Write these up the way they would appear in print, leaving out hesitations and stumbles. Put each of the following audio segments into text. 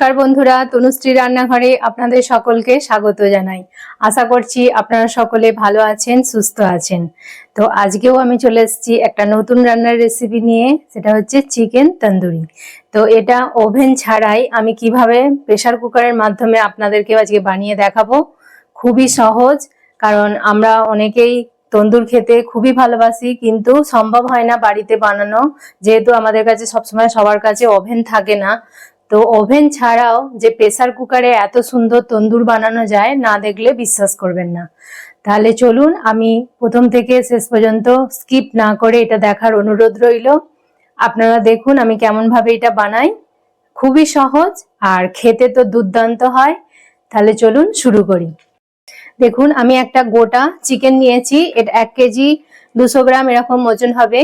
নমস্কার বন্ধুরা, তনুশ্রী রান্নাঘরে আপনাদের সকলকে স্বাগত জানাই। আশা করছি আপনারা সকলে ভালো আছেন, সুস্থ আছেন। তো আজকেও আমি চলে এসেছি একটা নতুন রান্নার রেসিপি নিয়ে, সেটা হচ্ছে চিকেন তন্দুরি। তো এটা ওভেন ছাড়াই আমি কিভাবে প্রেসার কুকারের মাধ্যমে আপনাদেরকে আজকে বানিয়ে দেখাবো। খুবই সহজ, কারণ আমরা অনেকেই তন্দুর খেতে খুবই ভালোবাসি, কিন্তু সম্ভব হয় না বাড়িতে বানানো, যেহেতু আমাদের কাছে সবসময় সবার কাছে ওভেন থাকে না। তো ওভেন ছাড়াও যে প্রেসার কুকারে এত সুন্দর তন্দুর বানানো যায়, না দেখলে বিশ্বাস করবেন না। তাহলে চলুন, আমি প্রথম থেকে শেষ পর্যন্ত স্কিপ না করে এটা দেখার অনুরোধ রইল। আপনারা দেখুন আমি কেমন ভাবে এটা বানাই। খুবই সহজ আর খেতে তো দুর্দান্ত হয়। তাহলে চলুন শুরু করি। দেখুন আমি একটা গোটা চিকেন নিয়েছি, এটা 1 কেজি 200 গ্রাম এরকম ওজন হবে।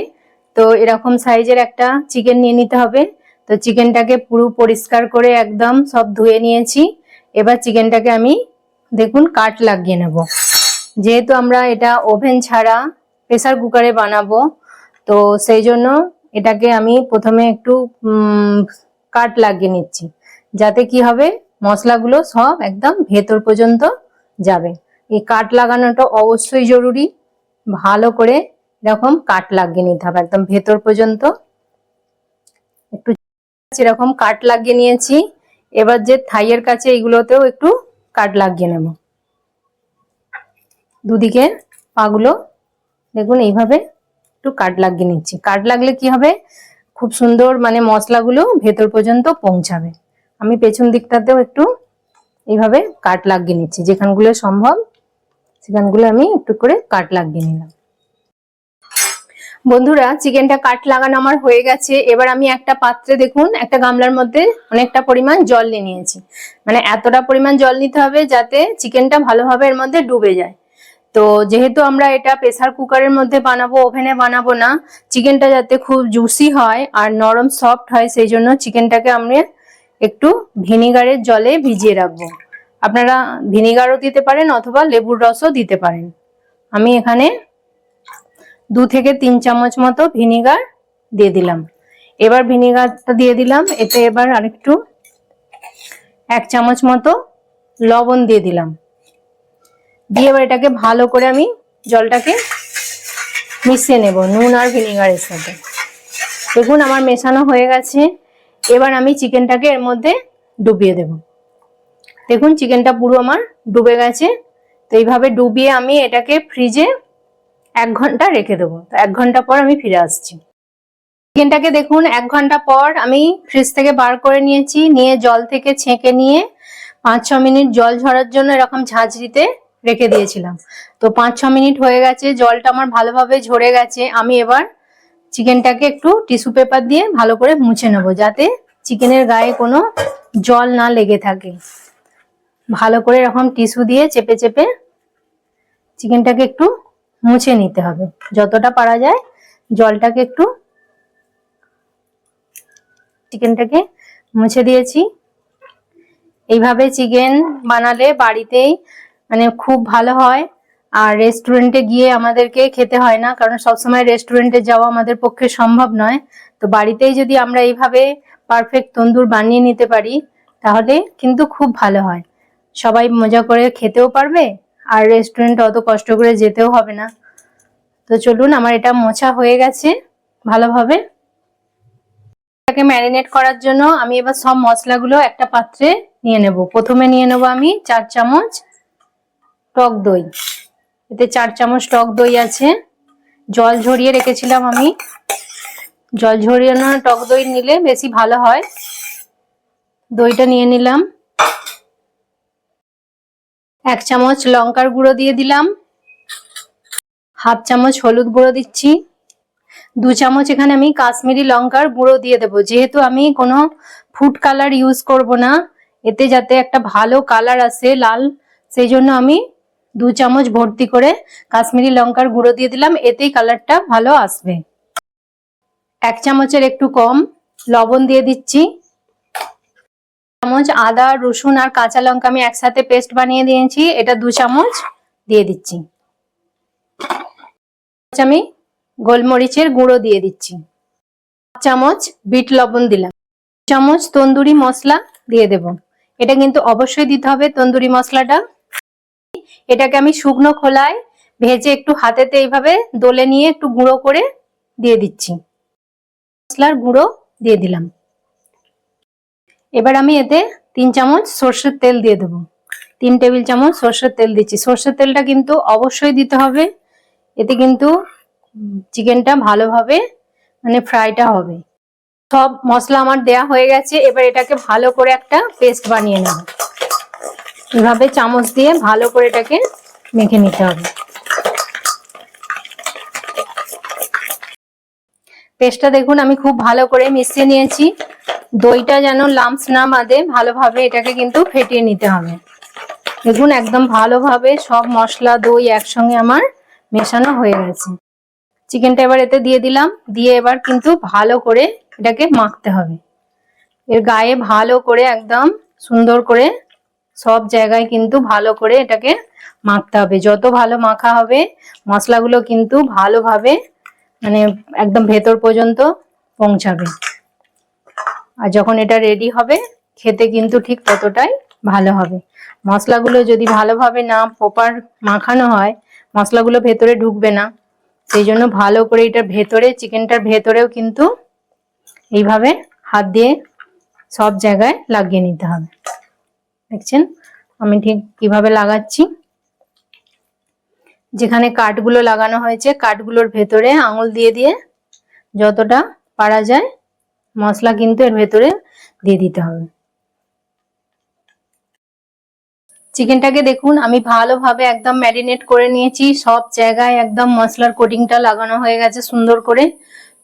তো এরকম সাইজের একটা চিকেন নিয়ে নিতে হবে। তো চিকেনটাকে পুরো পরিষ্কার করে একদম সব ধুয়ে নিয়েছি। এবার চিকেনটাকে আমি দেখুন কাট লাগিয়ে নেব। যেহেতু আমরা এটা ওভেন ছাড়া প্রেসার কুকারে বানাবো, তো সেই জন্য এটাকে আমি প্রথমে একটু কাট লাগিয়ে নিচ্ছি, যাতে কি হবে মশলাগুলো সব একদম ভেতর পর্যন্ত যাবে। এই কাট লাগানোটা অবশ্যই জরুরি। ভালো করে এরকম কাট লাগিয়ে নিতে হবে একদম ভেতর পর্যন্ত। একটু এরকম কাট লাগিয়ে নিয়েছি। এবার যে থাইয়ের কাছে এইগুলোতেও একটু কাট লাগিয়ে নেব। দুদিকে পাগুলো দেখুন এইভাবে একটু কাট লাগিয়ে নিচ্ছি। কাট লাগলে কি হবে, খুব সুন্দর মানে মশলাগুলো ভেতর পর্যন্ত পৌঁছাবে। আমি পেছন দিকটাতেও একটু এইভাবে কাট লাগিয়ে নিচ্ছি, যেখানগুলো সম্ভব সেখানগুলো আমি একটু করে কাট লাগিয়ে নিলাম। বন্ধুরা চিকেনটা কাট লাগানো আমার হয়ে গেছে। এবার আমি একটা পাত্রে দেখুন একটা গামলার মধ্যে অনেকটা পরিমাণ জল নিয়ে নিয়েছি। মানে এতটা পরিমাণ জল নিতে হবে যাতে চিকেনটা ভালোভাবে এর মধ্যে ডুবে যায়। তো যেহেতু আমরা এটা প্রেসার কুকারের মধ্যে বানাবো, ওভেনে বানাবো না, চিকেনটা যাতে খুব জুসি হয় আর নরম সফট হয়, সেই জন্য চিকেনটাকে আমরা একটু ভিনিগারের জলে ভিজিয়ে রাখবো। আপনারা ভিনিগারও দিতে পারেন অথবা লেবুর রসও দিতে পারেন। আমি এখানে 2 থেকে 3 চামচ মতো ভিনিগার দিয়ে দিলাম। এবার ভিনিগারটা দিয়ে দিলাম, এতে এবার আরেকটু 1 চামচ মতো লবণ দিয়ে দিলাম। দিয়ে এবার এটাকে ভালো করে আমি জলটাকে মিশিয়ে নেব নুন আর ভিনিগারের সাথে। দেখুন আমার মেশানো হয়ে গেছে। এবার আমি চিকেনটাকে এর মধ্যে ডুবিয়ে দেব। দেখুন চিকেনটা পুরো আমার ডুবে গেছে। তো এইভাবে ডুবিয়ে আমি এটাকে ফ্রিজে 1 ঘন্টা রেখে দেবো। তো 1 ঘন্টা পর আমি ফিরে আসছি। চিকেনটাকে দেখুন 1 ঘন্টা পর আমি ফ্রিজ থেকে বার করে নিয়েছি। নিয়ে জল থেকে ছেঁকে নিয়ে 5-6 মিনিট জল ঝরার জন্য এরকম ঝাঁঝরিতে রেখে দিয়েছিলাম। তো 5-6 মিনিট হয়ে গেছে, জলটা আমার ভালোভাবে ঝরে গেছে। আমি এবার চিকেনটাকে একটু টিস্যু পেপার দিয়ে ভালো করে মুছে নেবো, যাতে চিকেনের গায়ে কোনো জল না লেগে থাকে। ভালো করে এরকম টিস্যু দিয়ে চেপে চেপে চিকেনটাকে একটু মুছে নিতে হবে যতটা পারা যায়। জলটাকে একটু চিকেনটাকে মুছে দিয়েছি। এইভাবে চিকেন বানালে বাড়িতেই মানে খুব ভালো হয়। আর রেস্টুরেন্টে গিয়ে আমাদেরকে খেতে হয় না, কারণ সবসময় রেস্টুরেন্টে যাওয়া আমাদের পক্ষে সম্ভব নয়। তো বাড়িতেই যদি আমরা এইভাবে পারফেক্ট তন্দুর বানিয়ে নিতে পারি, তাহলে কিন্তু খুব ভালো হয়। সবাই মজা করে খেতেও পারবে, আর রেস্টুরেন্টে অত কষ্ট করে যেতেও হবে না। তো চলুন, আমার এটা মোছা হয়ে গেছে ভালোভাবে। এটাকে ম্যারিনেট করার জন্য আমি এবার সব মশলাগুলো একটা পাত্রে নিয়ে নেব। প্রথমে নিয়ে নেব আমি 4 চামচ টক দই। এতে 4 চামচ টক দই আছে। জল ঝরিয়ে রেখেছিলাম আমি। জল ঝরিয়ানো টক দই নিলে বেশি ভালো হয়। দইটা নিয়ে নিলাম। 1 চামচ লঙ্কার গুঁড়ো দিয়ে দিলাম। হাফ চামচ হলুদ গুঁড়ো দিচ্ছি। 2 চামচ এখানে আমি কাশ্মীরি লঙ্কার গুঁড়ো দিয়ে দেবো। যেহেতু আমি কোনো ফুড কালার ইউজ করব না, এতে যাতে একটা ভালো কালার আসে লাল, সেই জন্য আমি 2 চামচ ভর্তি করে কাশ্মীরি লঙ্কার গুঁড়ো দিয়ে দিলাম। এতেই কালারটা ভালো আসবে। 1 চামচের একটু কম লবণ দিয়ে দিচ্ছি। 1 চামচ আদা, রসুন আর কাঁচা লঙ্কা আমি একসাথে পেস্ট বানিয়ে দিয়েছি, এটা 2 চামচ দিয়ে দিচ্ছি। আমি গোলমরিচের গুঁড়ো দিয়ে দিচ্ছি। 1 চামচ বিট লবণ দিলাম। 1 চামচ তন্দুরি মশলা দিয়ে দেব। এটা কিন্তু অবশ্যই দিতে হবে তন্দুরি মশলাটা। এটাকে আমি শুকনো খোলায় ভেজে একটু হাতেতে এইভাবে দলে নিয়ে একটু গুঁড়ো করে দিয়ে দিচ্ছি। মশলার গুঁড়ো দিয়ে দিলাম। এবার আমি এতে 3 চামচ সরষের তেল দিয়ে দেবো। 3 টেবিল চামচ সরষের তেল দিচ্ছি। সরষের তেলটা কিন্তু অবশ্যই দিতে হবে, এতে কিন্তু চিকেনটা ভালোভাবে মানে ফ্রাইটা হবে। সব মশলা আমার দেয়া হয়ে গেছে। এবার এটাকে ভালো করে একটা পেস্ট বানিয়ে নেব। এভাবে চামচ দিয়ে ভালো করে এটাকে মেখে নিতে হবে। পেস্টটা দেখুন আমি খুব ভালো করে মিশিয়ে নিয়েছি। দইটা যেন লাম্পস না বাঁধে, ভালোভাবে এটাকে কিন্তু ফেটিয়ে নিতে হবে। দেখুন একদম ভালোভাবে সব মশলা দই একসঙ্গে আমার মেশানো হয়ে গেছে। চিকেনটা এবার এতে দিয়ে দিলাম, দিয়ে এবার কিন্তু ভালো করে এটাকে মাখতে হবে। এর গায়ে ভালো করে একদম সুন্দর করে সব জায়গায় কিন্তু ভালো করে এটাকে মাখতে হবে। যত ভালো মাখা হবে মশলাগুলো কিন্তু ভালোভাবে মানে একদম ভেতর পর্যন্ত পৌঁছাবে। আর যখন এটা রেডি হবে খেতে কিন্তু ঠিক ততটাই ভালো হবে। মশলাগুলো যদি ভালোভাবে না প্রপার মাখানো হয় মশলাগুলো ভেতরে ঢুকবে না। সেই জন্য ভালো করে এটা ভেতরে চিকেনটার ভেতরেও কিন্তু এইভাবে হাত দিয়ে সব জায়গায় লাগিয়ে নিতে হবে। দেখছেন আমি ঠিক কিভাবে লাগাচ্ছি। যেখানে কাটগুলো লাগানো হয়েছে কাটগুলোর ভেতরে আঙুল দিয়ে দিয়ে যতটা পারা যায় মশলা কিন্তু এর ভেতরে দিয়ে দিতে হবে। চিকেনটাকে দেখুন আমি ভালোভাবে একদম ম্যারিনেট করে নিয়েছি। সব জায়গায় একদম মশলার কোটিংটা লাগানো হয়ে গেছে সুন্দর করে।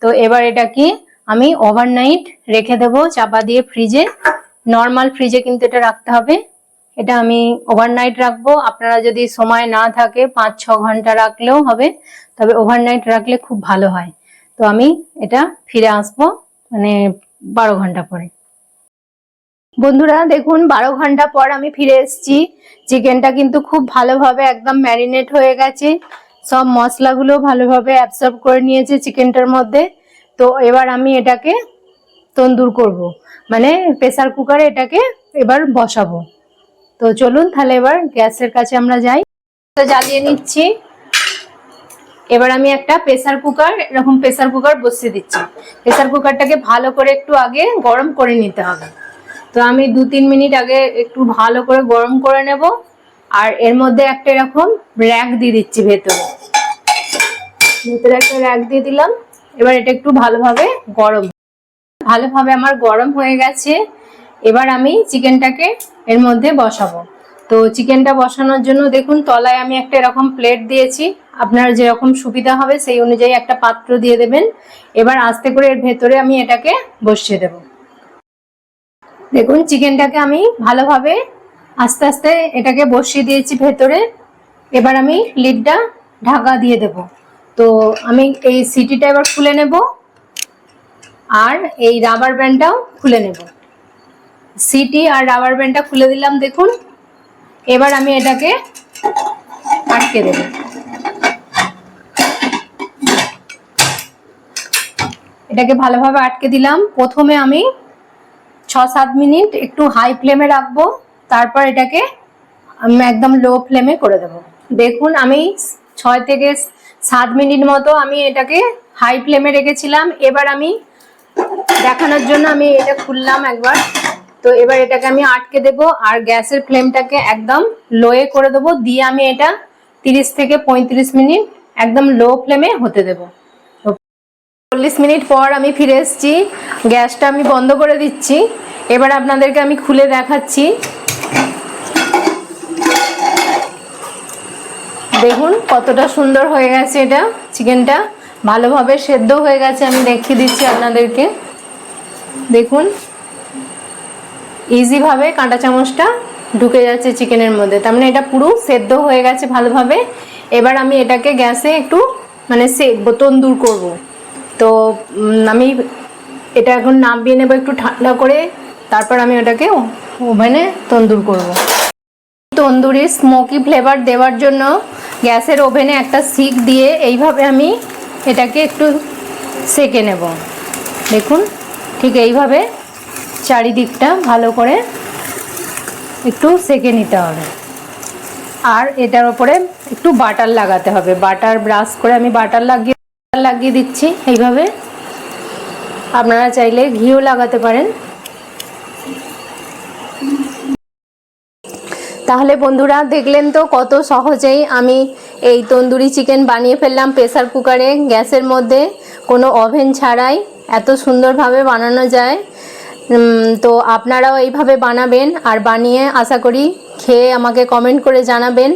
তো এবার এটাকে আমি ওভারনাইট রেখে দেবো চাপা দিয়ে ফ্রিজে। নর্মাল ফ্রিজে কিন্তু এটা রাখতে হবে। এটা আমি ওভারনাইট রাখবো। আপনারা যদি সময় না থাকে 5-6 ঘন্টা রাখলেও হবে, তবে ওভারনাইট রাখলে খুব ভালো হয়। তো আমি এটা ফিরে আসবো মানে 12 ঘন্টা পরে। বন্ধুরা দেখুন 12 ঘন্টা পর আমি ফিরে এসেছি। চিকেনটা কিন্তু খুব ভালোভাবে একদম ম্যারিনেট হয়ে গেছে। সব মশলাগুলো ভালোভাবে অ্যাবসর্ব করে নিয়েছে চিকেনটার মধ্যে। তো এবার আমি এটাকে তন্দুর করব, মানে প্রেসার কুকারে এটাকে এবার বসাবো। তো চলুন তাহলে এবার গ্যাসের কাছে আমরা যাই। তো জ্বালিয়ে নিচ্ছি। এবার আমি একটা প্রেসার কুকার এরকম প্রেসার কুকার বসিয়ে দিচ্ছি। প্রেসার কুকারটাকে ভালো করে একটু আগে গরম করে নিতে হবে। তো আমি 2-3 মিনিট আগে একটু ভালো করে গরম করে নেব। আর এর মধ্যে একটা এরকম র্যাক দিয়ে দিচ্ছি ভেতরে একটা র্যাক দিয়ে দিলাম। এবার এটা একটু ভালোভাবে আমার গরম হয়ে গেছে। এবার আমি চিকেনটাকে এর মধ্যে বসাবো। তো চিকেনটা বসানোর জন্য দেখুন তলায় আমি একটা এরকম প্লেট দিয়েছি। আপনার যেরকম সুবিধা হবে সেই অনুযায়ী একটা পাত্র দিয়ে দেবেন। এবার আস্তে করে এর ভেতরে আমি এটাকে বসিয়ে দেব। দেখুন চিকেনটাকে আমি ভালোভাবে আস্তে আস্তে এটাকে বসিয়ে দিয়েছি ভেতরে। এবার আমি লিডটা ঢাকা দিয়ে দেব। তো আমি এই সিটিটা এবার খুলে নেব আর এই রাবার ব্যান্ডটাও খুলে নেব। সিটি আর রাবার ব্যান্ডটা খুলে দিলাম দেখুন। এবার আমি এটাকে আটকে দেব। এটাকে ভালোভাবে আটকে দিলাম। প্রথমে আমি 6-7 মিনিট একটু হাই ফ্লেমে রাখবো, তারপর এটাকে আমি একদম লো ফ্লেমে করে দেব। দেখুন আমি 6-7 মিনিট মতো আমি এটাকে হাই ফ্লেমে রেখেছিলাম। এবার আমি দেখানোর জন্য আমি এটা খুললাম একবার। তো এবার এটাকে আমি আটকে দেব আর গ্যাসের ফ্লেমটাকে একদম লোয়ে করে দেবো। দিয়ে আমি এটা 30 থেকে 35 মিনিট একদম লো ফ্লেমে হতে দেব। 40 মিনিট পর আমি ফিরে এসেছি। গ্যাসটা আমি বন্ধ করে দিচ্ছি। এবার আপনাদেরকে আমি খুলে দেখাচ্ছি। দেখুন কতটা সুন্দর হয়ে গেছে। এটা চিকেনটা ভালোভাবে সেদ্ধ হয়ে গেছে। আমি দেখিয়ে দিচ্ছি আপনাদেরকে। দেখুন ইজিভাবে কাঁটা চামচটা ঢুকে যাচ্ছে চিকেনের মধ্যে, তার মানে এটা পুরো সেদ্ধ হয়ে গেছে ভালোভাবে। এবার আমি এটাকে গ্যাসে একটু মানে তন্দুর করব। তো আমি এটা এখন নামিয়ে নেব একটু ঠান্ডা করে, তারপর আমি ওটাকে ওভেনে তন্দুর করব। তন্দুরি স্মোকি ফ্লেভার দেওয়ার জন্য গ্যাসের ওভেনে একটা শিক দিয়ে এইভাবে আমি এটাকে একটু সেকে নেব। দেখুন ঠিক এইভাবে চারিদিকটা ভালো করে একটু সেঁকে নিতে হবে। আর এটার উপরে একটু বাটার লাগাতে হবে, বাটার ব্রাশ করে আমি বাটার লাগিয়ে দিচ্ছি এইভাবে। আপনারা চাইলে ঘিও লাগাতে পারেন। তাহলে বন্ধুরা দেখলেন তো কত সহজেই আমি এই তন্দুরি চিকেন বানিয়ে ফেললাম প্রেসার কুকারে, গ্যাসের মধ্যে, কোনো ওভেন ছাড়াই এত সুন্দরভাবে বানানো যায়। তো আপনারাও এইভাবে বানাবেন আর বানিয়ে আশা করি খেয়ে আমাকে কমেন্ট করে জানাবেন।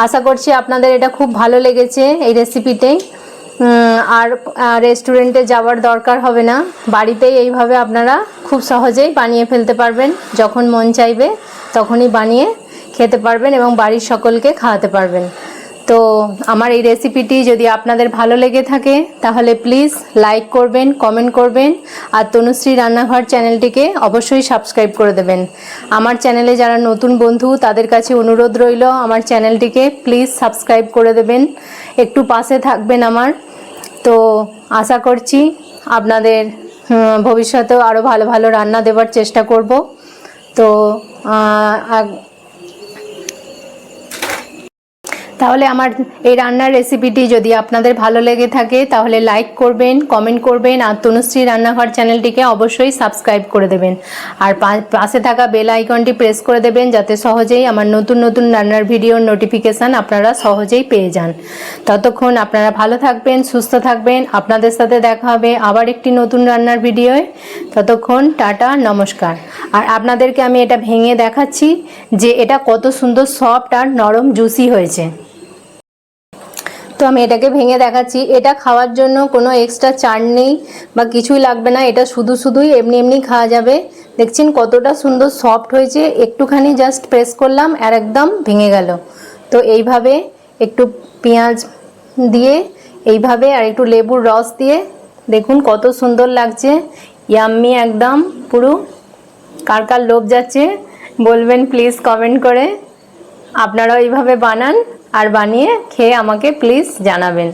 আশা করছি আপনাদের এটা খুব ভালো লেগেছে এই রেসিপিতে। আর রেস্টুরেন্টে যাওয়ার দরকার হবে না, বাড়িতেই এইভাবে আপনারা খুব সহজেই বানিয়ে ফেলতে পারবেন। যখন মন চাইবে তখনই বানিয়ে খেতে পারবেন এবং বাড়ির সকলকে খাওয়াতে পারবেন। তো আমার এই রেসিপিটি যদি আপনাদের ভালো লেগে থাকে তাহলে প্লিজ লাইক করবেন, কমেন্ট করবেন আর তনুশ্রী রান্নাঘর চ্যানেলটিকে অবশ্যই সাবস্ক্রাইব করে দেবেন। আমার চ্যানেলে যারা নতুন বন্ধু তাদের কাছে অনুরোধ রইল আমার চ্যানেলটিকে প্লিজ সাবস্ক্রাইব করে দেবেন, একটু পাশে থাকবেন আমার। তো আশা করছি আপনাদের ভবিষ্যতেও আরও ভালো ভালো রান্না দেওয়ার চেষ্টা করব। তো তাহলে আমার এই রান্নার রেসিপিটি যদি আপনাদের ভালো লেগে থাকে তাহলে লাইক করবেন, কমেন্ট করবেন আর তনুশ্রী রান্নাঘর চ্যানেলটিকে অবশ্যই সাবস্ক্রাইব করে দেবেন। আর পাশে থাকা বেল আইকনটি প্রেস করে দেবেন যাতে সহজেই আমার নতুন নতুন রান্নার ভিডিওর নোটিফিকেশান আপনারা সহজেই পেয়ে যান। ততক্ষণ আপনারা ভালো থাকবেন, সুস্থ থাকবেন। আপনাদের সাথে দেখা হবে আবার একটি নতুন রান্নার ভিডিওয়। ততক্ষণ টাটা, নমস্কার। আর আপনাদেরকে আমি এটা ভেঙে দেখাচ্ছি যে এটা কত সুন্দর সফট আর নরম জুসি হয়েছে। তো আমি এটাকে ভেঙে দেখাচ্ছি। এটা খাওয়ার জন্য কোনো এক্সট্রা চাটনি বা কিছুই লাগবে না, এটা শুধুই এমনি এমনি খাওয়া যাবে। দেখছেন কতটা সুন্দর সফট হয়েছে, একটুখানি জাস্ট প্রেস করলাম আর একদম ভেঙে গেল। তো এইভাবে একটু পেঁয়াজ দিয়ে এইভাবে আর একটু লেবুর রস দিয়ে দেখুন কত সুন্দর লাগছে, ইয়াম্মি একদম পুরো। কার কার লোভ যাচ্ছে বলবেন প্লিজ কমেন্ট করে। আপনারাও এইভাবে বানান আর বানিয়ে খেয়ে আমাকে প্লিজ জানাবেন।